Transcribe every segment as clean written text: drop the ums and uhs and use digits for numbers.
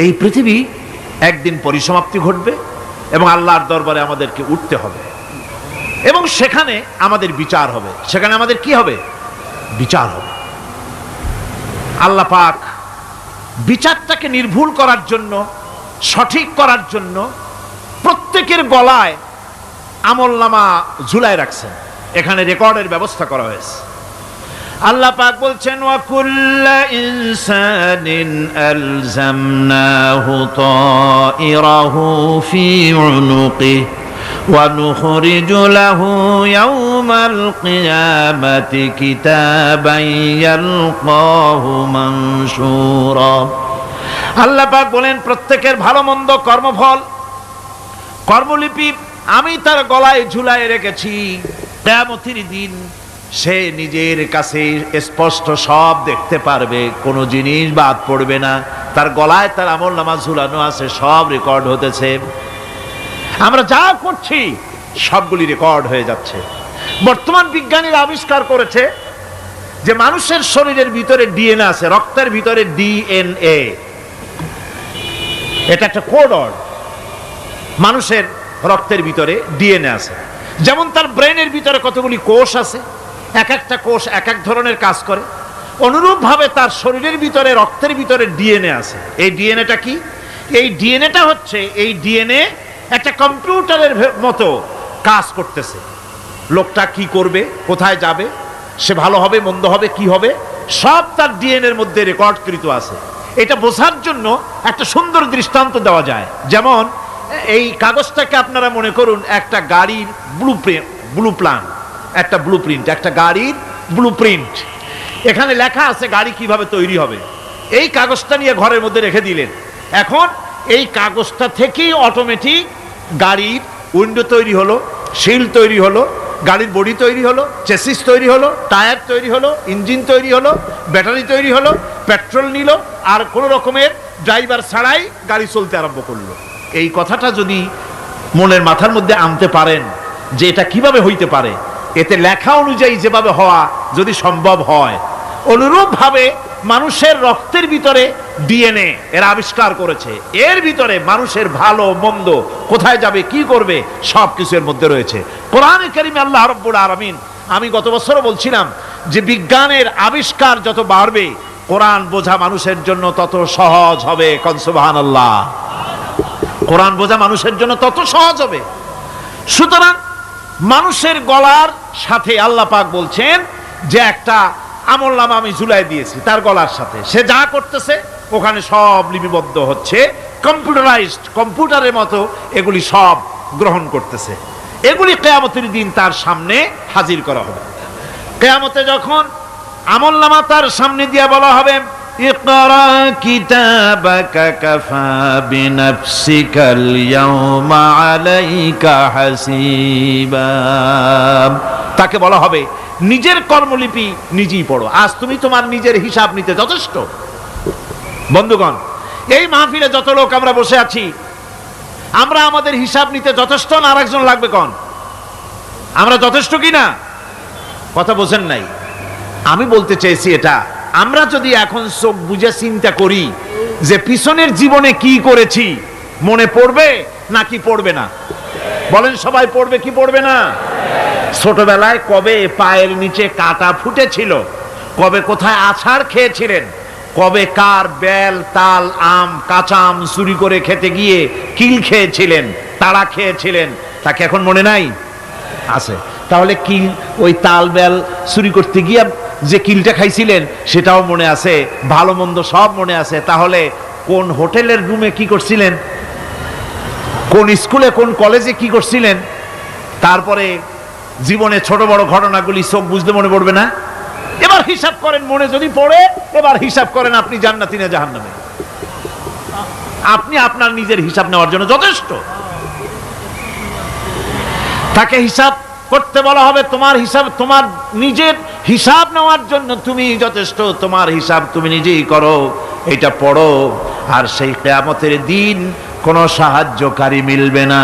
এই পৃথিবী একদিন পরিসমাপ্তি ঘটবে এবং আল্লাহর দরবারে আমাদেরকে উঠতে হবে এবং সেখানে আমাদের বিচার হবে। সেখানে আমাদের কি হবে? বিচার হবে। আল্লাহ পাক বিচারটাকে নির্ভুল করার জন্য, সঠিক করার জন্য প্রত্যেকের গলায় আমলনামা ঝুলায় রাখছেন। এখানে রেকর্ডের ব্যবস্থা করা হয়েছে। আল্লাহ পাক বলছেন, ওয়া কুল্লা ইনসানিন আলজামনাহু তাইরাহু ফি উনুকিহি ওয়া নুখরিজু লাহু ইয়াওমাল কিয়ামাতি কিতাবান ইয়ালকাহু মানশুরা। আল্লাহ পাক বলেন, প্রত্যেকের ভালো মন্দ কর্মফল, কর্মলিপি আমি তার গলায় ঝুলায় রেখেছি। কিয়ামতের দিন সে নিজের কাছে স্পষ্ট সব দেখতে পারবে, কোনো জিনিস বাদ পড়বে না। তার গলায় তার আমলনামা ঝুলানো আছে, সব রেকর্ড হতেছে। আমরা যা করছি সবগুলি রেকর্ড হয়ে যাচ্ছে। বর্তমান বিজ্ঞানীরা আবিষ্কার করেছে যে মানুষের শরীরের ভিতরে ডিএনএ আছে, রক্তের ভিতরে ডিএনএ। এটা একটা কোড। মানুষের রক্তের ভিতরে ডিএনএ আছে। যেমন তার ব্রেনের ভিতরে কতগুলি কোষ আছে, এক একটা কোষ এক এক ধরনের কাজ করে, অনুরূপভাবে তার শরীরের ভিতরে রক্তের ভিতরে ডিএনএ আছে। এই ডিএনএটা কি? এই ডিএনএটা হচ্ছে, এই ডিএনএ একটা কম্পিউটারের মতো কাজ করতেছে। লোকটা কি করবে, কোথায় যাবে, সে ভালো হবে মন্দ হবে কি হবে, সব তার ডিএনএর মধ্যে রেকর্ডকৃত আছে। এটা বোঝার জন্য একটা সুন্দর দৃষ্টান্ত দেওয়া যায়। যেমন এই কাগজটাকে আপনারা মনে করুন একটা গাড়ির ব্লুপ্রিন্ট, একটা গাড়ির ব্লুপ্রিন্ট। এখানে লেখা আছে গাড়ি কিভাবে তৈরি হবে। এই কাগজটা নিয়ে ঘরের মধ্যে রেখে দিলেন। এখন এই কাগজটা থেকেই অটোমেটিক গাড়ির উইন্ডো তৈরি হলো, শিল তৈরি হলো, গাড়ির বডি তৈরি হলো, চেসিস তৈরি হলো, টায়ার তৈরি হলো, ইঞ্জিন তৈরি হলো, ব্যাটারি তৈরি হলো, পেট্রোল নিল, আর কোনো রকমের ড্রাইভার ছাড়াই গাড়ি চলতে আরম্ভ করলো। এই কথাটা যদি মনের মাথার মধ্যে আনতে পারেন যে এটা কিভাবে হইতে পারে, এতে লেখা অনুযায়ী যেভাবে হওয়া যদি সম্ভব হয়, অনুরূপভাবে মানুষের রক্তের ভিতরে ডিএনএ এরা আবিষ্কার করেছে। এর ভিতরে মানুষের ভালো মন্দ, কোথায় যাবে কি করবে, সব কিছু এর মধ্যে রয়েছে। কোরআনে কারিমে আল্লাহ রাব্বুল আলামিন, আমি গত বছরও বলছিলাম যে বিজ্ঞানের আবিষ্কার যত বাড়বে, কোরআন বোঝা মানুষের জন্য তত সহজ হবে। কোন সুবহানাল্লাহ। কোরআন বোঝা মানুষের জন্য তত সহজ হবে। সুতরাং মানুষের গলার সাথে আল্লাহ পাক বলছেন যে একটা আমলনামা আমি ঝুলাই দিয়েছি তার গলার সাথে। সে যা করতেছে ওখানে সব লিপিবদ্ধ হচ্ছে, কম্পিউটারাইজড, কম্পিউটারের মতো এগুলি সব গ্রহণ করতেছে। এগুলি কিয়ামতের দিন তার সামনে হাজির করা হবে। কিয়ামতে যখন আমলনামা তার সামনে দিয়ে বলা হবে, ইকরা কিতাবাকা কাফা বিনাফসিকাল ইয়াওমা আলাইকা হাসিবা, তাকে বলা হবে নিজের কর্মলিপি নিজেই পড়ো, আজ তুমি তোমার নিজের হিসাব নিতে যথেষ্ট। বন্ধুগণ, এই মাহফিলে যত লোক আমরা বসে আছি, আমরা আমাদের হিসাব নিতে যথেষ্ট না আরেকজন লাগবে? কোন আমরা যথেষ্ট কি না? কথা বোঝেন নাই। আমি বলতে চেয়েছি এটা, আমরা যদি এখন চোখ বুঝে চিন্তা করি যে পিছনের জীবনে কি করেছি, মনে পড়বে নাকি পড়বে না? বলেন সবাই, পড়বে কি পড়বে না? ছোটবেলায় কবে পায়ের নিচে কাটা ফুটেছিল, কবে কোথায় আছাড় খেয়েছিলেন, কবে কার বেল তাল আম কাঁচা আম চুরি করে খেতে গিয়ে কিল খেয়েছিলেন, তাড়া খেয়েছিলেন, তাকে এখন মনে নাই? আছে। তাহলে কিল, ওই তাল বেল চুরি করতে গিয়ে যে কিলটা খাইছিলেন সেটাও মনে আছে, ভালো মন্দ সব মনে আছে। তাহলে কোন হোটেলের রুমে কি করছিলেন, কোন স্কুলে কোন কলেজে কি করছিলেন, তারপরে জীবনে ছোট বড় ঘটনাগুলি চোখ বুঝতে মনে পড়বে না? এবার হিসাব করেন, মনে যদি পড়ে এবার হিসাব করেন আপনি জান্নাতি না জাহান্নামী। আপনি আপনার নিজের হিসাব নেওয়ার জন্য যথেষ্ট। তাকে হিসাব করতে বলা হবে, তোমার হিসাব, তোমার নিজের হিসাব নেওয়ার জন্য তুমি যথেষ্ট, তোমার হিসাব তুমি নিজেই করো, এটা পড়ো। আর সেই কিয়ামতের দিন কোনো সাহায্যকারী মিলবে না।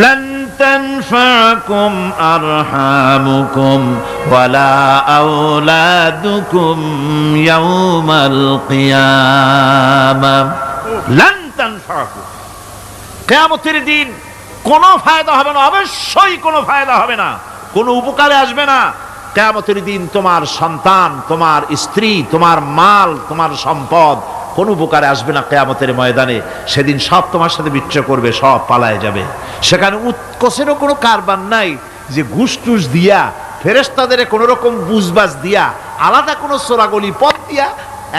লান তানফাকুম আরহামুকুম ওয়ালা আওলাদুকুম ইয়াউমাল কিয়ামাহ। লান তানফাকুম, কিয়ামতের দিন কোনো ফায়দা হবে না, অবশ্যই কোনো ফায়দা হবে না, কোনো উপকারে আসবে না। কিয়ামতের দিন তোমার সন্তান, তোমার স্ত্রী, তোমার মাল, তোমার সম্পদ কোনো উপকারে আসবে না। কিয়ামতের ময়দানে সেদিন সব তোমার সাথে বিচ্ছেদ করবে, সব পালায় যাবে। সেখানে উৎকোষেরও কোনো কারবার নাই যে ঘুষ টুস দিয়া, ফেরেশতাদের কোনো রকম বুঝবাজ দিয়া, আলাদা কোনো চোরাগলি পথ দিয়া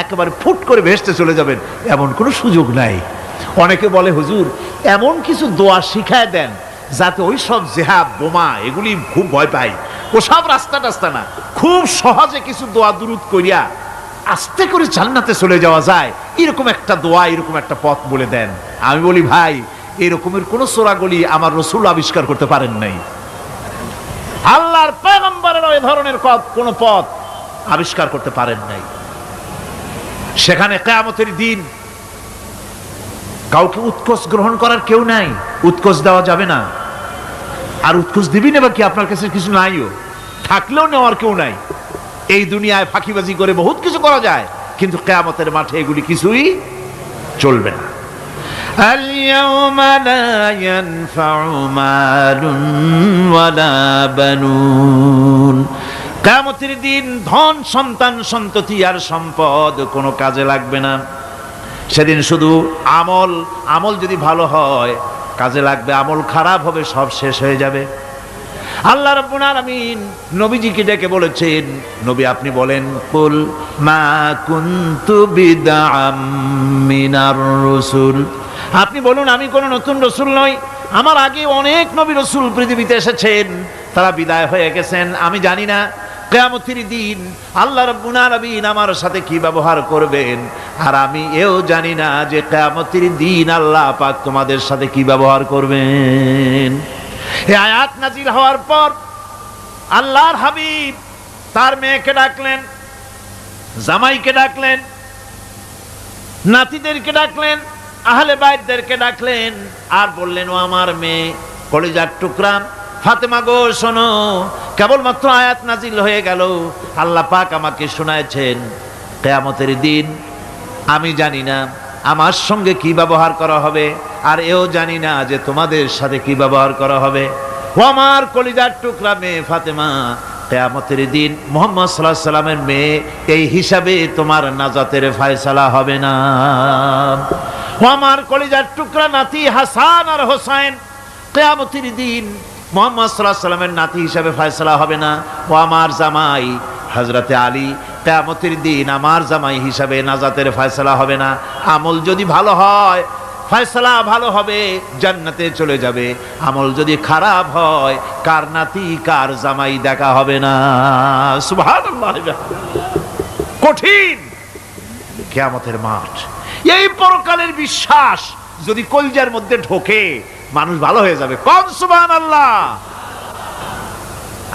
একেবারে ফুট করে ভেসতে চলে যাবেন, এমন কোনো সুযোগ নাই। অনেকে বলে হুজুর এমন কিছু দোয়া শিখায় দেন যাতে ওই সব জেহাদ বোমা এগুলি খুব ভয় পাই, ওসব রাস্তা টাস্তা না, খুব সহজে কিছু দোয়া দুরুদ করিয়া আস্তে করে জান্নাতে চলে যাওয়া যায়, এরকম একটা দোয়া, এরকম একটা পথ বলে দেন। আমি বলি ভাই, এরকমের কোন চোরাগলি আমার রাসূল আবিষ্কার করতে পারেন নাই, আল্লাহর পয়গম্বরের ওই ধরনের কোন পথ আবিষ্কার করতে পারেন নাই। সেখানে কিয়ামতের দিন কাউকে উৎকোষ গ্রহণ করার কেউ নাই, উৎকোষ দেওয়া যাবে না। আর উৎকোষ দিবি না বা কি, আপনার কাছে কিছু নাইও, থাকলেও নেওয়ার কেউ নাই। এই দুনিয়ায় ফাঁকিবাজি করে বহুত কিছু করা যায়, কিন্তু কিয়ামতের মাঠে এগুলি কিছুই চলবে না। আল-ইয়াওমা লা ইয়ানফাউ মালুন ওয়ালা বানুন, কিয়ামতের দিন ধন, সন্তান, সন্ততি আর সম্পদ কোনো কাজে লাগবে না। সেদিন শুধু আমল যদি ভালো হয় কাজে লাগবে, আমল খারাপ হবে সব শেষ হয়ে যাবে। আল্লাহ রাব্বুল আলামিন নবীজিকে ডেকে বলেছেন, নবী আপনি বলেন, কুল মা কুনতু বিদআম মিনার রাসূল, আপনি বলুন আমি কোন নতুন রাসূল নই, আমার আগে অনেক নবী রাসূল পৃথিবীতে এসেছেন, তারা বিদায় হয়ে গেছেন। আমি জানি না কিয়ামতের দিন আল্লাহ রাব্বুল আলামিন আমার সাথে কি ব্যবহার করবেন, আর আমি এও জানি না যে কিয়ামতের দিন আল্লাহ পাক তোমাদের সাথে কি ব্যবহার করবেন। এই আয়াত নাজিল হওয়ার পর আল্লাহর হাবিব তার মেয়েকে ডাকলেন, জামাইকে ডাকলেন, নাতিদেরকে ডাকলেন, আহলে বাইতদেরকে ডাকলেন, আর বললেন, ও আমার মেয়ে, কলিজার টুকরা ফাতেমা গো শোনো, কেবলমাত্র আয়াত নাজিল হয়ে গেল, আল্লাহ পাক আমাকে শোনায়ছেন কিয়ামতের দিন আমি জানি না আমার সঙ্গে কি ব্যবহার করা হবে, আর এও জানি না যে তোমাদের সাথে কি ব্যবহার করা হবে। ও আমার কলিজার টুকরা মেয়ে ফাতেমা, কিয়ামতের দিন মুহাম্মদ সাল্লাল্লাহু আলাইহি সাল্লামের মেয়ে, এই হিসাবে তোমার নাজাতের ফয়সালা হবে না। ও আমার কলিজার টুকরা নাতি হাসান আর হোসেন, কিয়ামতের দিন মুহাম্মদ সাল্লাল্লাহু আলাইহি সাল্লামের নাতি হিসাবে ফয়সালা হবে না। ও আমার জামাই হযরতে আলী, কিয়ামতের দিন আমার জামাই হিসাবে নাজাতের ফয়সালা হবে না। আমল যদি ভালো হয় ফয়সালা ভালো হবে, জান্নাতে চলে যাবে। আমল যদি খারাপ হয় কার নাতি কার জামাই দেখা হবে না। সুবহানাল্লাহ, কঠিন কিয়ামতের মাঠ। এই পরকালের বিশ্বাস যদি কলজার মধ্যে ঢোকে মানুষ ভালো হয়ে যাবে। কোন সুবহানাল্লাহ।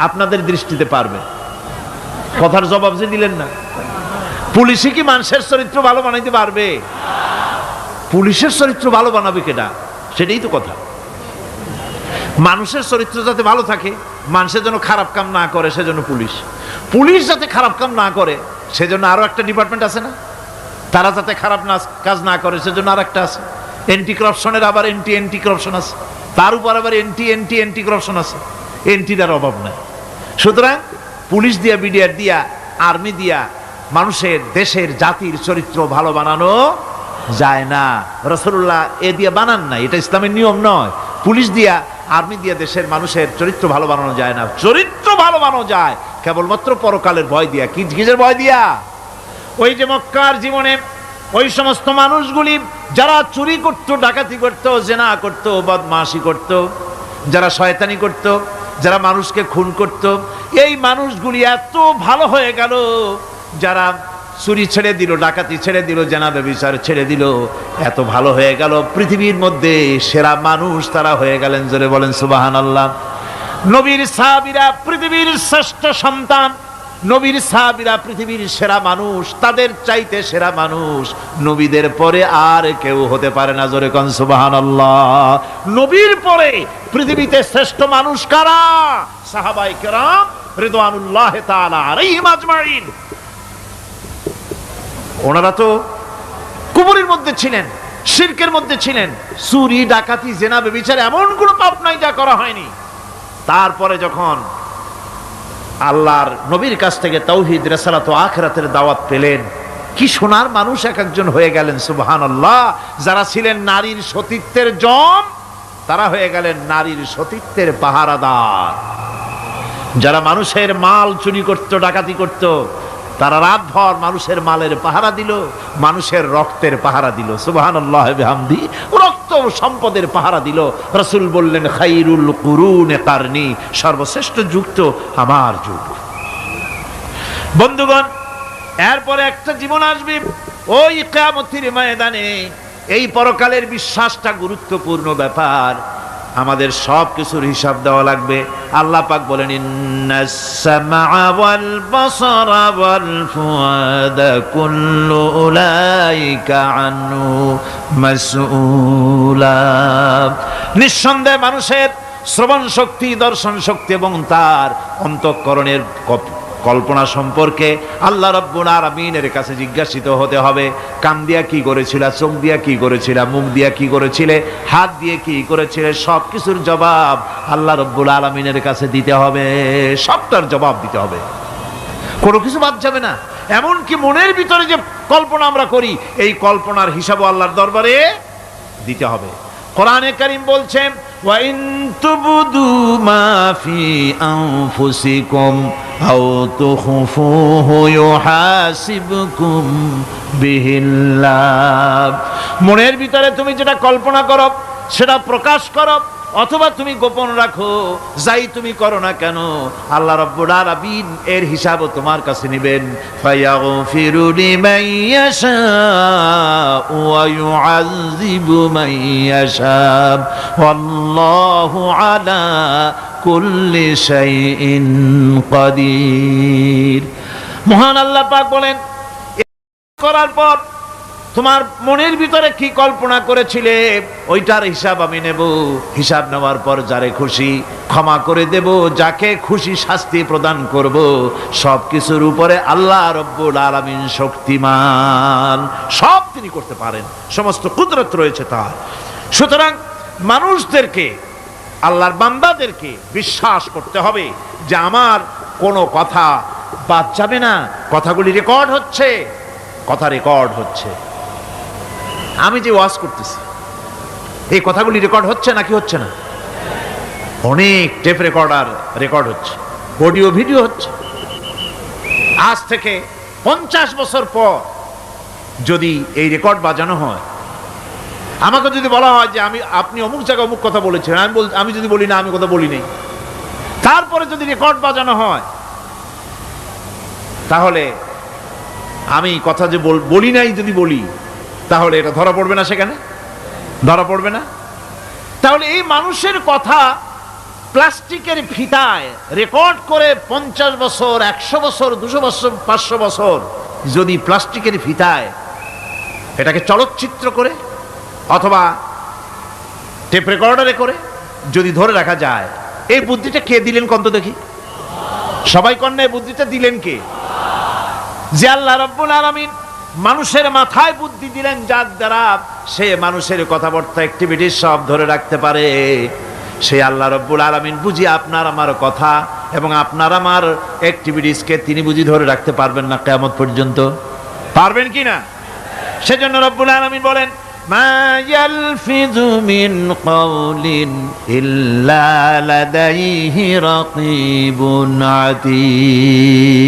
আপনাদের দৃষ্টিতে পারবে, কথার জবাব যে দিলেন না। পুলিশে কি মানুষের চরিত্র ভালো বানাইতে পারবে? পুলিশের চরিত্র ভালো বানাবে কেডা? সেটাই তো কথা। মানুষের চরিত্র যাতে ভালো থাকে, মানুষের জন্য খারাপ কাম না করে, সেজন্য পুলিশ যাতে খারাপ কাম না করে সেজন্য আরো একটা ডিপার্টমেন্ট আছে না, তারা যাতে খারাপ কাজ না করে সেজন্য আর একটা আছে। এন্টি করাপশনের আবার এন্টি করাপশন আছে, তার উপর আবার এন্টি করাপশন আছে। এন্টিটার অভাব নাই। সুতরাং পুলিশ দিয়া, বিডিআর দিয়া, আর্মি দিয়া মানুষের, দেশের, জাতির চরিত্র ভালো বানানো যায় না। রাসূলুল্লাহ এ দিয়ে বানান নাই, এটা ইসলামের নিয়ম নয়। পুলিশ দিয়া, আর্মি দিয়া দেশের মানুষের চরিত্র ভালো বানানো যায় না। চরিত্র ভালো বানানো যায় কেবলমাত্র পরকালের ভয় দিয়া। কিসের ভয় দিয়া? ওই যে মক্কার জীবনে ওই সমস্ত মানুষগুলি যারা চুরি করত, ডাকাতি করত, জেনা করত, বদমাশি করত, যারা শয়তানি করত, যারা মানুষকে খুন করত, এই মানুষগুলি এত ভালো হয়ে গেল, যারা চুরি ছেড়ে দিল, ডাকাতি ছেড়ে দিল, জেনা ব্যভিচার ছেড়ে দিল, এত ভালো হয়ে গেল, পৃথিবীর মধ্যে সেরা মানুষ তারা হয়ে গেলেন। জোরে বলেন সুবহানাল্লাহ। নবীর সাহাবীরা পৃথিবীর শ্রেষ্ঠ সন্তান, নবীর সাহাবীরা পৃথিবীর সেরা মানুষ, তাদের চাইতে সেরা মানুষ নবীদের পরে আর কেউ হতে পারে না। জোরে কোন সুবহানাল্লাহ। নবীর পরে পৃথিবীতে শ্রেষ্ঠ মানুষ কারা? সাহাবায়ে কেরাম রিদওয়ানুল্লাহ তাআলা আলাইহিম আজমাইন। ওনারা তো কুফরের মধ্যে ছিলেন, শিরকের মধ্যে ছিলেন, চুরি ডাকাতি জেনা ব্যভিচার এমন কোনো পাপ নাই যা করা হয়নি। তারপরে যখন আল্লাহর নবীর কাছ থেকে তাওহীদ, রিসালাত ও আখিরাতের দাওয়াত পেলেন, কি সোনার মানুষ এক একজন হয়ে গেলেন। সুবহানাল্লাহ। যারা ছিলেন নারীর সতীত্বের জম, তারা হয়ে গেলেন নারীর সতীত্বের পাহারাদার। যারা মানুষের মাল চুরি করত, ডাকাতি করত, তারা রাতভর মানুষের মালের পাহারা দিল, মানুষের রক্তের পাহারা দিল। সুবহানাল্লাহ বিহামদি। রক্ত সম্পদের পাহারা দিল। রাসূল বললেন, খাইরুল কুরুনে কারনি, সর্বশ্রেষ্ঠ যুগ তো আমার যুগ। বন্ধুগণ, এরপরে একটা জীবন আসবে ওই কিয়ামতের ময়দানে। এই পরকালের বিশ্বাসটা গুরুত্বপূর্ণ ব্যাপার। আমাদের সব কিছুর হিসাব দেওয়া লাগবে। আল্লাহ পাক বলেন, ইন্নাস সামআ ওয়াল বাসারা ওয়াল ফুআদা কুল্লু উলাইকা আনহু মাসউলা। নিঃসন্দেহে মানুষের শ্রবণ শক্তি, দর্শন শক্তি এবং তার অন্তঃকরণের কল্পনা সম্পর্কে আল্লাহ রাব্বুল আলামিনের কাছে জিজ্ঞাসিত হতে হবে। কান দিয়া কি করেছিলা, চোখ দিয়া কি করেছিলা, মুখ দিয়া কি করেছিলে, হাত দিয়ে কি করেছিলে, সব কিছুর জবাব আল্লাহ রাব্বুল আলামিনের কাছে দিতে হবে। সবটার জবাব দিতে হবে, কোনো কিছু বাদ যাবে না। এমনকি মনের ভিতরে যে কল্পনা আমরা করি, এই কল্পনার হিসাবও আল্লাহর দরবারে দিতে হবে। কোরআনে কারীম বলছেন, ওয়া ইন তুবদু মা ফি আনফুসিকুম আও তুখফুহু ইউহাসিবকুম বিহিল্লাহ। মনের ভিতরে তুমি যেটা কল্পনা করো সেটা প্রকাশ করো, অথবা তুমি গোপন রাখো, যাই তুমি করো না কেন, আল্লাহ রাব্বুল আলামিন এর হিসাবও তোমার কাছে নেবেন। ফায়াগফিরু লিমান ইয়াশাউ ওয়া ইউআযযিবু মান ইয়াশাউ ওয়াল্লাহু আলা কুল্লি শাইইন কাদির। মহান আল্লাহ পাক বলেন, করার পর তোমার মনের ভিতরে কি কল্পনা করেছিলে ওইটার হিসাব আমি নেব। হিসাব নেওয়ার পর যারে খুশি ক্ষমা করে দেব, যাকে খুশি শাস্তি প্রদান করব। সব কিছুর উপরে আল্লাহ রব্বুল আলামিন শক্তিমান, সব তিনি করতে পারেন, সমস্ত কুদরত রয়েছে তার। সুতরাং মানুষদেরকে, আল্লাহর বান্দাদেরকে বিশ্বাস করতে হবে যে আমার কোনো কথা বাদ যাবে না। কথাগুলি রেকর্ড হচ্ছে, কথা রেকর্ড হচ্ছে। আমি যে ওয়াজ করতেছি এই কথাগুলি রেকর্ড হচ্ছে নাকি হচ্ছে না? অনেক টেপ রেকর্ডার রেকর্ড হচ্ছে, অডিও ভিডিও হচ্ছে। আজ থেকে 50 বছর পর যদি এই রেকর্ড বাজানো হয়, আমাকে যদি বলা হয় যে আপনি অমুক জায়গায় অমুক কথা বলেছেন, আমি যদি বলি না আমি কথা বলি নাই, তারপরে যদি রেকর্ড বাজানো হয়, তাহলে আমি কথা যে বলি নাই যদি বলি, তাহলে এটা ধরা পড়বে না? সেখানে ধরা পড়বে না? তাহলে এই মানুষের কথা প্লাস্টিকের ফিতায় রেকর্ড করে 50 বছর, 100 বছর, 200 বছর, 500 বছর যদি প্লাস্টিকের ফিতায় এটাকে চলচ্চিত্র করে অথবা টেপ রেকর্ডারে করে যদি ধরে রাখা যায়, এই বুদ্ধিটা কে দিলেন কত দেখি? সবাই কন্যা এই বুদ্ধিটা দিলেন কে? যে আল্লাহ রাব্বুল আলামিন মানুষের মাথায় বুদ্ধি দিলেন, যার দ্বারা সে মানুষের কথাবার্তা অ্যাক্টিভিটি সব ধরে রাখতে পারে। সে আল্লাহ রাব্বুল আলামিন বুঝি আপনার আমার কথা এবং আপনার আমার অ্যাক্টিভিটিসকে তিনি বুঝি ধরে রাখতে পারবেন না কিয়ামত পর্যন্ত? পারবেন কি না? সেজন্য রাব্বুল আলামিন বলেন, মা ইয়ালফিযু মিন কাওলিন ইল্লা লাদাইহি রাকীবুন আতীদ।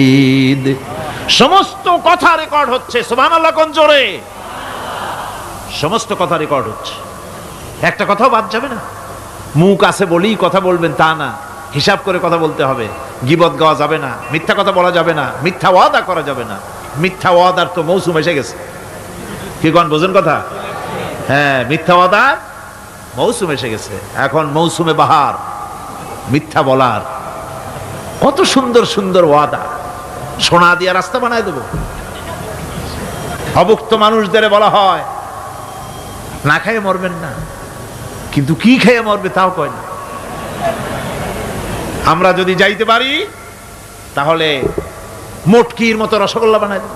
সমস্ত কথা রেকর্ড হচ্ছে। সুবহানাল্লাহ কোন জোরে! সমস্ত কথা রেকর্ড হচ্ছে, একটা কথাও বাদ যাবে না। মুখ আছে বলেই কথা বলবেন তা না, হিসাব করে কথা বলতে হবে। গীবত গাওয়া যাবে না, মিথ্যা কথা বলা যাবে না, মিথ্যা ওয়াদা করা যাবে না। মিথ্যা ওয়াদার তো মৌসুম এসে গেছে। কি কোন বোঝেন কথা? হ্যাঁ, মিথ্যা ওয়াদার মৌসুম এসে গেছে। এখন মৌসুমে বাহার, মিথ্যা বলার। কত সুন্দর সুন্দর ওয়াদা, সোনা দিয়ে রাস্তা বানায় দেব। অভুক্ত মানুষদের বলা হয় না খেয়ে মরবেন না, কিন্তু কি খেয়ে মরবে তাও কয় না। আমরা যদি যাইতে পারি তাহলে মটকির মতো রসগোল্লা বানায় দেব,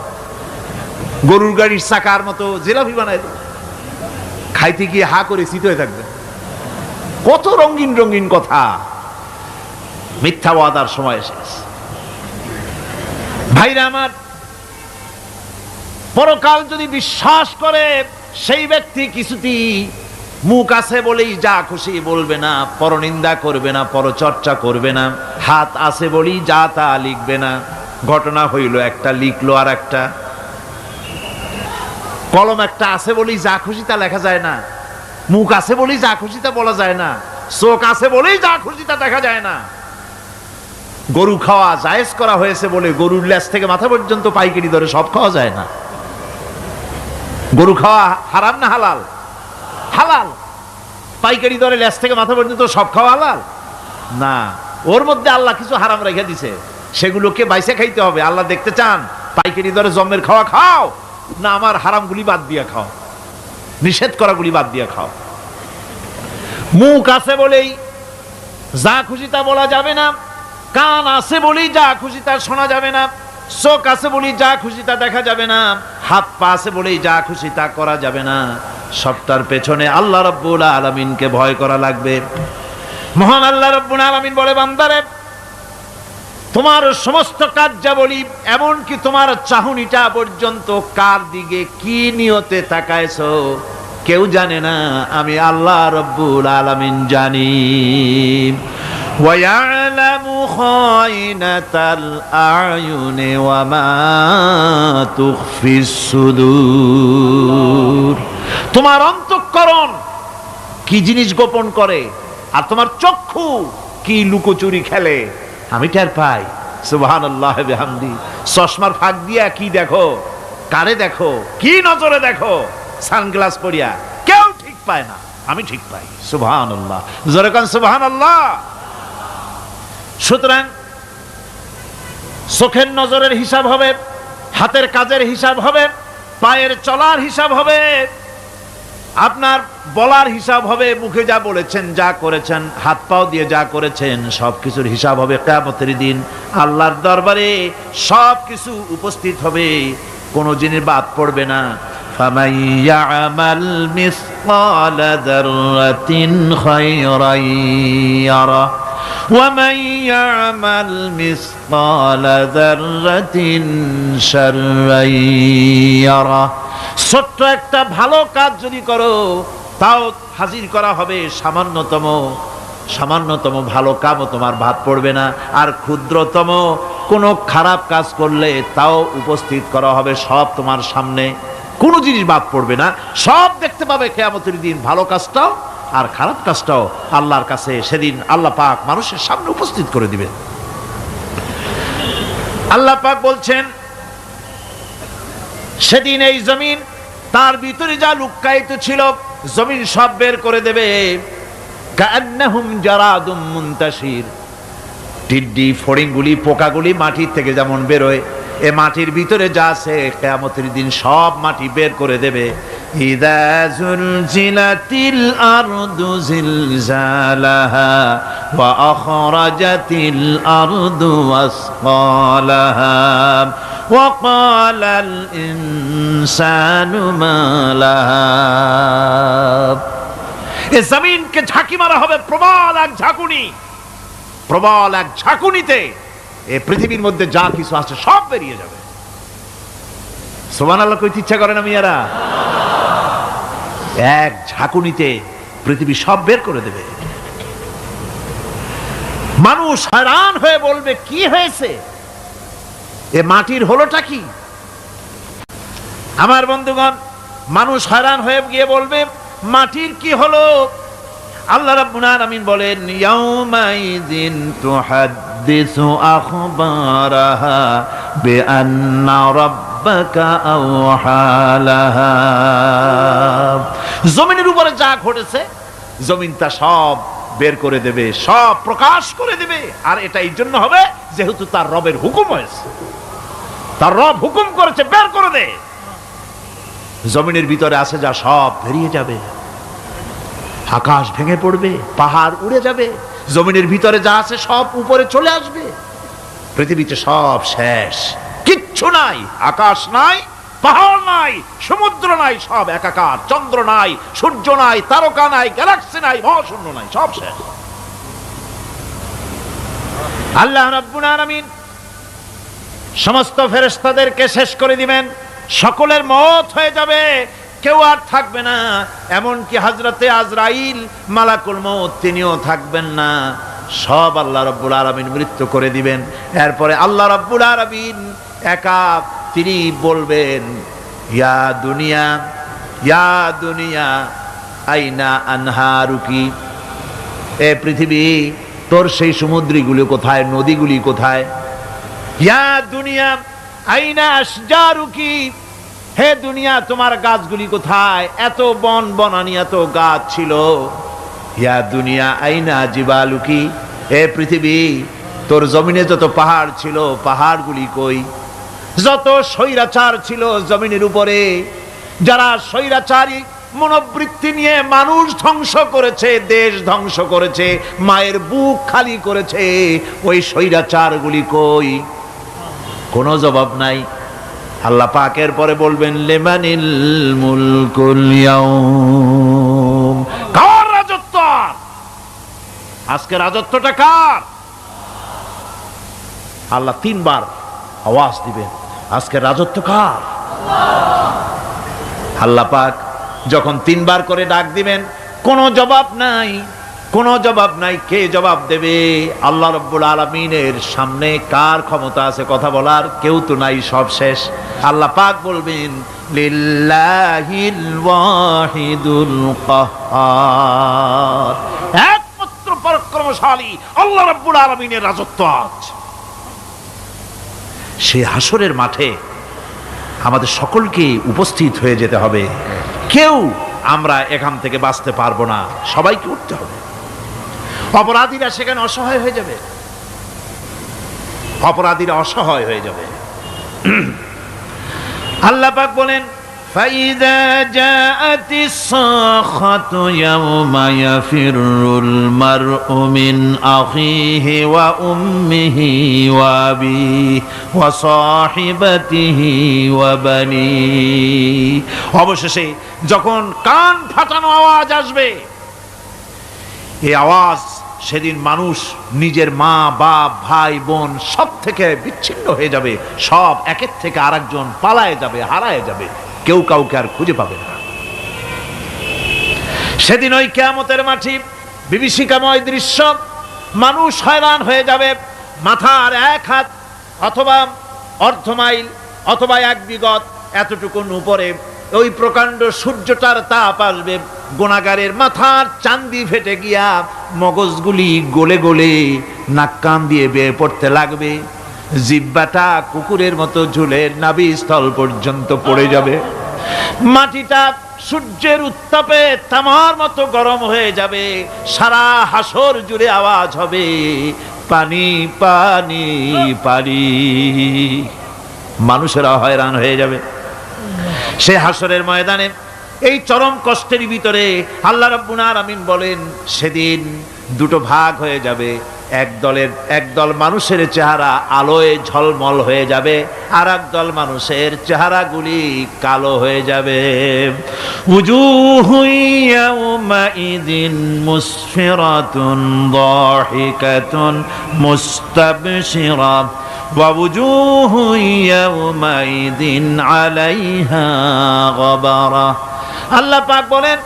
গরুর গাড়ির চাকার মতো জিলাপি বানায় দেব, খাইতে গিয়ে হা করে চিত হয়ে থাকবে। কত রঙিন রঙিন কথা, মিথ্যা ওয়াদার সময় শেষ। ভাইরা আমার, পরকাল যদি বিশ্বাস করে সেই ব্যক্তি কিছুতেই মুখ আছে বলেই যা খুশি বলবে না, পরনিন্দা করবে না, পরচর্চা করবে না, হাত আছে বলেই যা তা লিখবে না। ঘটনা হইল একটা লিখলো আর একটা, কলম একটা আছে বলেই যা খুশি তা লেখা যায় না, মুখ আছে বলেই যা খুশি তা বলা যায় না, চোখ আছে বলেই যা খুশি তা দেখা যায় না। গরু খাওয়া জায়েজ করা হয়েছে বলে গরুর লেজ থেকে মাথা পর্যন্ত পাইকারি দরে সব খাওয়া যায় না। গরু খাওয়া হারাম না হালাল? হালাল। পাইকারি দরে লেজ থেকে মাথা পর্যন্ত সব খাওয়া হালাল না। ওর মধ্যে আল্লাহ কিছু হারাম রেখে দিছে, সেগুলোকে বাইসে খাইতে হবে। আল্লাহ দেখতে চান পাইকারি দরে জম্মের খাওয়া খাও না আমার হারামগুলি বাদ দিয়ে খাও, নিষেধ করাগুলি বাদ দিয়ে খাও। মুখ আছে বলেই যা খুশি তা বলা যাবে না, কান আছে বলেই যা খুশি তা শোনা যাবে না, চোখ আছে বলেই যা খুশি তা দেখা যাবে না, হাত পা আছে বলেই যা খুশি তা করা যাবে না। সবটার পেছনে আল্লাহ রাব্বুল আলামিনকে ভয় করা লাগবে। মহান আল্লাহ রাব্বুল আলামিন বলে, বান্দারে তোমার সমস্ত কার্যাবলী এমনকি তোমার চাহনিটা পর্যন্ত কার দিকে কি নিয়তে তাকায়ছো কেউ জানে না, আমি আল্লাহ রাব্বুল আলামিন জানি। وَيَعْلَمُ خَائِنَةَ الْأَعْيُنِ وَمَا تُخْفِي الصُّدُورُ। তোমার অন্তঃকরণ কি জিনিস গোপন করে আর তোমার চক্ষু কি লুকোচুরি খেলে আমি টের পাই। সুবহানাল্লাহ বিহামদি। চশমার ফাঁক দিয়া কি দেখো, কারে দেখো, কি নজরে দেখো, সানগ্লাস পরিয়া কেউ ঠিক পায় না, আমি ঠিক পাই। সুবহানাল্লাহ, জোরে কান সুবহানাল্লাহ। সুতরাং চোখের নজরের হিসাব হবে, হাতের কাজের হিসাব হবে, পায়ের চলার হিসাব হবে, আপনার বলার হিসাব হবে, মুখে যা বলেছেন, যা করেছেন, হাত পাও দিয়ে যা করেছেন সবকিছুর হিসাব হবে কিয়ামতের দিন। আল্লাহর দরবারে সবকিছু উপস্থিত হবে, কোনো জিনিস বাদ পড়বে না। ফামান ইয়ামাল মিসকালা যাররাতিন খায়রান ইয়ারা ওয়া মান ইয়ামাল মিসকালা যাররাতিন শাররান ইয়ারা। ছোট্ট একটা ভালো কাজ যদি করো তাও হাজির করা হবে সামান্যতম ভালো কামও তোমার বাদ পড়বে না। আর ক্ষুদ্রতম কোনো খারাপ কাজ করলে তাও উপস্থিত করা হবে, সব তোমার সামনে, কোনো জিনিস বাদ পড়বে না, সব দেখতে পাবে কিয়ামতের দিন। ভালো কাজটাও আর খারাপ কাজটাও আল্লাহর কাছে সেদিন আল্লাহ পাক মানুষের সামনে উপস্থিত করে দিবেন। আল্লাহ পাক বলছেন সেদিন এই জমিন তার ভিতরে যা লুক্কায়িত ছিল জমিন সব বের করে দেবে। কান্নাহুম জারাদুম মুনতাশির। টিড্ডি ফড়িংগুলি পোকাগুলি মাটির থেকে যেমন বেরোয়, এ মাটির ভিতরে যা আছে কিয়ামতের দিন সব মাটি বের করে দেবে। ইযা যুলজিলাতিল আরদু জিলজালাহা ওয়া আখরাজাতিল আরদু আসকালাহা ওয়া ক্বালাল ইনসানু মা লাহা। এ জমিনকে ঝাঁকি মারা হবে প্রবল এক ঝাঁকুনি, প্রবল এক ঝাঁকুনিতে এই পৃথিবীর মধ্যে যা কিছু আছে সব বেরিয়ে যাবে। সুবহানাল্লাহ কইতে ইচ্ছা করে না মিয়ারা? এক ঝাঁকুনিতে পৃথিবী সব বের করে দেবে। মানুষ হয়রান হয়ে বলবে কি হয়েছে, এ মাটির হলোটা কি? আমার বন্ধুগণ, মানুষ হয়রান হয়ে গিয়ে বলবে মাটির কি হলো? আল্লাহ রাব্বুল আলামিন বলেন ইয়াউমাইযিন তুহাদ্দিসু আখবারাহা বিআন্না রাব্বাকা আওহালাহা। জমিনের উপরে যা ঘটেছে জমিন তা সব বের করে দেবে, সব প্রকাশ করে দেবে। আর এটা এই জন্য হবে যেহেতু তার রবের হুকুম হয়েছে। তার রব হুকুম করেছে বের করে দে, জমিনের ভিতরে আছে যা সব বেরিয়ে যাবে, আকাশ ভেঙে পড়বে, পাহাড় উড়ে যাবে, জমিনের ভিতরে যা আছে সব উপরে চলে আসবে, পৃথিবীতে সব শেষ, কিচ্ছু নাই, আকাশ নাই, পাহাড় নাই, সমুদ্র নাই, সব একাকার, চন্দ্র নাই, সূর্য নাই, তারকা নাই, গ্যালাক্সি নাই, মহাশূন্য নাই, সব শেষ। আল্লাহ রাব্বুল আলামিন সমস্ত ফেরেশতাদেরকে শেষ করে দিবেন, সকলের মওত হয়ে যাবে, কেউ আর থাকবে না, এমনকি হযরতে আজরাইল মালাকুল মউত তিনিও থাকবেন না, সব আল্লাহ রাব্বুল আলামিন মৃত্যু করে দিবেন। এরপরে আল্লাহ রাব্বুল আলামিন একা তিনি বলবেন, ইয়া দুনিয়া, ইয়া দুনিয়া আইনা আনহারুকি, এ পৃথিবী তোর সেই সমুদ্রগুলি কোথায়, নদীগুলি কোথায়, ইয়া দুনিয়া আইনা আশজারুকি, হে দুনিয়া তোমার গাছগুলি কোথায়, এত বন বনানি এত গাছ ছিল, ইয়া দুনিয়া আইনা জিবালুকি, হে পৃথিবী তোর জমিনে যত পাহাড় ছিল পাহাড়গুলি কই, যত স্বৈরাচার ছিল জমিনের উপরে, যারা স্বৈরাচারী মনোবৃত্তি নিয়ে মানুষ ধ্বংস করেছে, দেশ ধ্বংস করেছে, মায়ের বুক খালি করেছে, ওই স্বৈরাচারগুলি কই, কোনো জবাব নাই। আল্লাহ পাকের পরে বলবেন, লিমানিল মুলকুল ইয়াউম, কার রাজত্ব, আজকে রাজত্বটা কার? আল্লাহ তিনবার আওয়াজ দিবেন, আজকে রাজত্ব কার? আল্লাহ পাক যখন তিনবার করে ডাক দিবেন, কোনো জবাব নাই, কোনো জবাব নাই, কে জবাব দেবে? আল্লাহ রাব্বুল আলামিনের সামনে কার ক্ষমতা আছে কথা বলার? কেউ তো নাই, সব শেষ। আল্লাহ পাক বলবেন, লিল্লাহিল ওয়াহিদুল কাহ্হার, একমাত্র পরাক্রমশালী আল্লাহ রাব্বুল আলামিনের রাজত্ব আছে। সেই হাসরের মাঠে আমাদের সকলকে উপস্থিত হয়ে যেতে হবে, কেউ আমরা এখান থেকে বাঁচতে পারবো না, সবাইকে উঠতে হবে। অপরাধীরা সেখানে অসহায় হয়ে যাবে, অপরাধীরা অসহায় হয়ে যাবে। আল্লাহ পাক বলেন, ফাইদা জাআতিস সাখাতু ইয়াওমা ইয়াফিরুল মারউ মিন আখিহি ওয়া উম্মিহি ওয়া আবিহি ওয়া সাহিবাতিহি ওয়া বানিহি, অবশেষে যখন কান ফাটানো আওয়াজ আসবে, এই আওয়াজ সেদিন মানুষ নিজের মা বাপ ভাই বোন সব থেকে বিচ্ছিন্ন হয়ে যাবে, সব একের থেকে আরেকজন পালায়ে যাবে, হারায় যাবে, কেউ কাউকে আর খুঁজে পাবে না। সেদিন ওই কিয়ামতের মাঠে বিভীষিকাময় দৃশ্য, মানুষ হয়রান হয়ে যাবে, মাথার এক হাত অথবা অর্ধ মাইল অথবা এক বিগত এতটুকুন উপরে ওই প্রকাণ্ড সূর্যটার তাপ আসবে, গুনাহগারের মাথার চান্দি ফেটে গিয়া মগজগুলি গলে গলে নাক কান দিয়ে বেয়ে পড়তে লাগবে, জিহ্বাটা কুকুরের মতো ঝুলে নাভিস্থল পর্যন্ত পড়ে যাবে, মাটিটা সূর্যের উত্তাপে তামার মতো গরম হয়ে যাবে, সারা হাসর জুড়ে আওয়াজ হবে, পানি পানি পানি, মানুষেরা হয়রান হয়ে যাবে। সে হাসরের ময়দানে এই চরম কষ্টের ভিতরে আল্লাহ রাব্বুল আলামিন বলেন, সেদিন দুটো ভাগ হয়ে যাবে, একদল মানুষের চেহারা আলোয় ঝলমল হয়ে যাবে, আর একদল মানুষের চেহারাগুলি কালো হয়ে যাবে। উজুহু ইয়াউমাইযিন মুসফিরাতুন দাহিকাতুন মুস্তাবশিরা ওয়া উজুহু ইয়াউমাইযিন আলাইহা গাবারা। আল্লাহ পাক বলেন,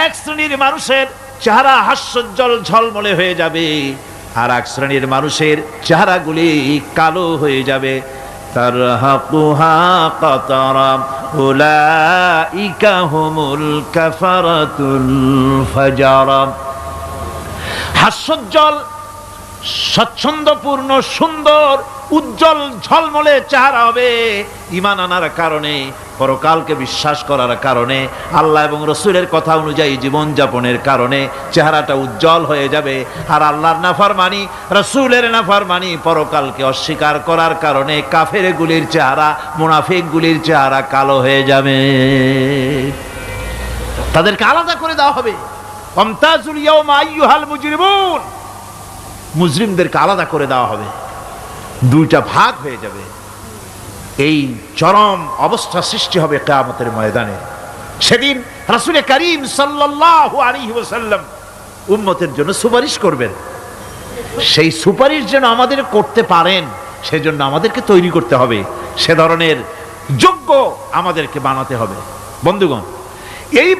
এক শ্রেণীর মানুষের চেহারা হাস্যোজ্জ্বল ঝলমলে হয়ে যাবে, আর এক শ্রেণীর মানুষের চেহারাগুলি কালো হয়ে যাবে। তারহাকুহা কাতারা উলাইকা হুমুল কাফারাতুল ফাজারা। হাস্যোজ্জ্বল স্বচ্ছন্দপূর্ণ সুন্দর উজ্জ্বল ঝলমলে চেহারা হবে ঈমান আনার কারণে, পরকালকে বিশ্বাস করার কারণে, আল্লাহ এবং রসুলের কথা অনুযায়ী জীবন যাপনের কারণে চেহারাটা উজ্জ্বল হয়ে যাবে। আর আল্লাহর নাফরমানি, রসুলের নাফরমানি, পরকালকে অস্বীকার করার কারণে কাফেরগুলির চেহারা, মুনাফিকগুলির চেহারা কালো হয়ে যাবে। তাদেরকে আলাদা করে দেওয়া হবে। ওয়ামতাজুল ইয়াওমা আইয়ুহাল মুজরিমুন, মুজরিমদেরকে আলাদা করে দেওয়া হবে, দুইটা ভাগ হয়ে যাবে। এই চরম অবস্থা সৃষ্টি হবে কিয়ামতের ময়দানে। সেদিন রাসূল করিম সাল্লাল্লাহু আলাইহি ওয়াসাল্লাম উম্মতের জন্য সুপারিশ করবেন। সেই সুপারিশ যেন আমাদের করতে পারেন, সেজন্য আমাদেরকে তৈরি করতে হবে, সে ধরনের যোগ্য আমাদেরকে বানাতে হবে। বন্ধুগণ, এই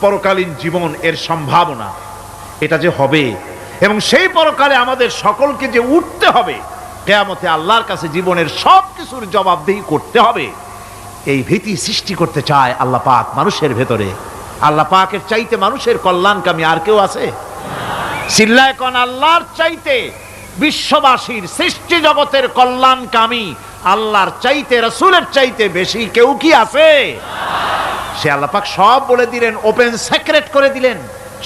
পরকালীন জীবন, এর সম্ভাবনা, এটা যে হবে এবং সেই পরকালে আমাদের সকলকে যে উঠতে হবে, কিয়ামতে আল্লাহর কাছে জীবনের সব কিছুর জবাবদিহি করতে হবে, এই ভীতি সৃষ্টি করতে চায় আল্লাহ পাক মানুষের ভেতরে। আল্লাহ পাকের চাইতে মানুষের কল্যাণকামী আর কেউ আছে? চিল্লায় কোন আল্লাহর চাইতে, বিশ্ববাসীর সৃষ্টি জগতের কল্যাণকামী আল্লাহর চাইতে, রাসূলের চাইতে বেশি কেউ কি আছে? সে আল্লাহ পাক সব বলে দিলেন, ওপেন সিক্রেট করে দিলেন,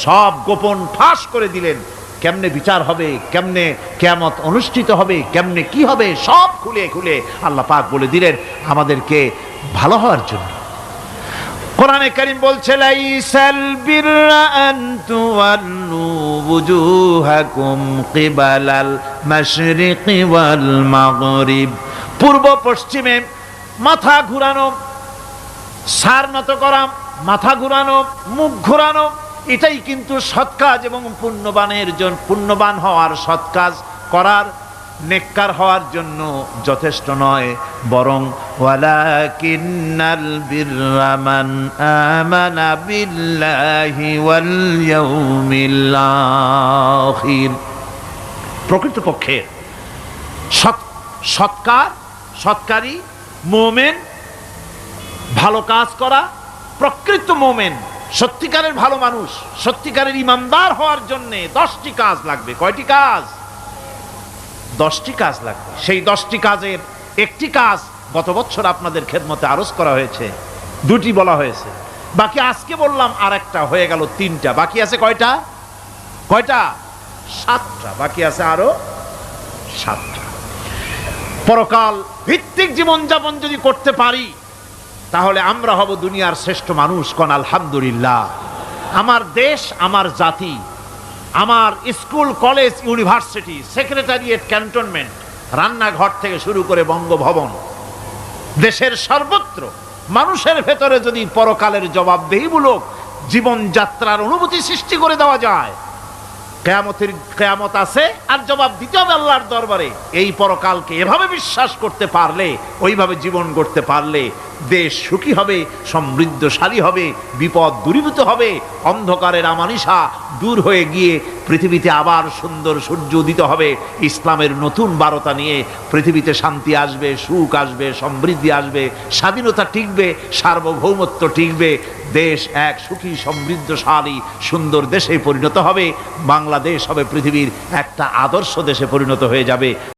সব গোপন ফাঁস করে দিলেন। কেমনে বিচার হবে, কেমনে কিয়ামত অনুষ্ঠিত হবে, কেমনে কি হবে, সব খুলে খুলে আল্লাহ পাক বলে দিলেন আমাদেরকে ভালো হওয়ার জন্য। কোরআনে কারীম বলছে, লাইসাল বিররা আন তুওয়াল্লু ওয়ুজুহাকুম কিবালাল মাশরিকি ওয়াল মাগরিব, পূর্ব পশ্চিমে মাথা ঘুরানো, সার নত করা, মাথা ঘুরানো, মুখ ঘুরানো, এটাই কিন্তু সৎ কাজ এবং পুণ্যবান হওয়ার, সৎ কাজ করার, নেককার হওয়ার জন্য যথেষ্ট নয়, বরং ওয়ালাকিন্নাল বিররা মান আমানা বিল্লাহি ওয়াল ইয়াউমিল আখির, প্রকৃতপক্ষে সৎকারী মুমিন, ভালো কাজ করা, প্রকৃত মুমিন, সত্যিকারের ভালো মানুষ, সত্যিকারের ইমানদার হওয়ার জন্য 10টি কাজ লাগবে। কয়টি কাজ? 10টি কাজ লাগবে। সেই 10টি কাজের একটি কাজ গত বছর আপনাদের খেদমতে আরজ করা হয়েছে, 2টি বলা হয়েছে, বাকি আজকে বললাম আর একটা, হয়ে গেল 3টা। বাকি আছে কয়টা? 7টা বাকি আছে, আরো 7টা। পরকাল ভিত্তিক জীবনযাপন যদি করতে পারি, তাহলে আমরা হব দুনিয়ার শ্রেষ্ঠ মানুষ। কোন আলহামদুলিল্লাহ। আমার দেশ, আমার জাতি, আমার school, college, university, secretariat, cantonment, রান্নাঘর থেকে শুরু করে বঙ্গভবন, দেশের সর্বত্র মানুষের ভেতরে যদি পরকালের জবাবদিহিমূলক জীবনযাত্রার অনুভূতি সৃষ্টি করে দেওয়া যায়, কিয়ামত আছে আর জবাব দিতে হবে আল্লাহর দরবারে। এই পরকালকে এভাবে বিশ্বাস করতে পারলে, ওইভাবে জীবন গড়তে পারলে দেশ সুখী হবে, সমৃদ্ধশালী হবে, বিপদ দূরীভূত হবে, অন্ধকারের আমানিশা দূর হয়ে গিয়ে পৃথিবীতে আবার সুন্দর সূর্য উদিত হবে। ইসলামের নতুন বার্তা নিয়ে পৃথিবীতে শান্তি আসবে, সুখ আসবে, সমৃদ্ধি আসবে, স্বাধীনতা টিকবে, সার্বভৌমত্ব টিকবে, দেশ এক সুখী সমৃদ্ধশালী সুন্দর দেশে পরিণত হবে। বাংলাদেশ হবে পৃথিবীর একটা আদর্শ দেশে পরিণত হয়ে যাবে।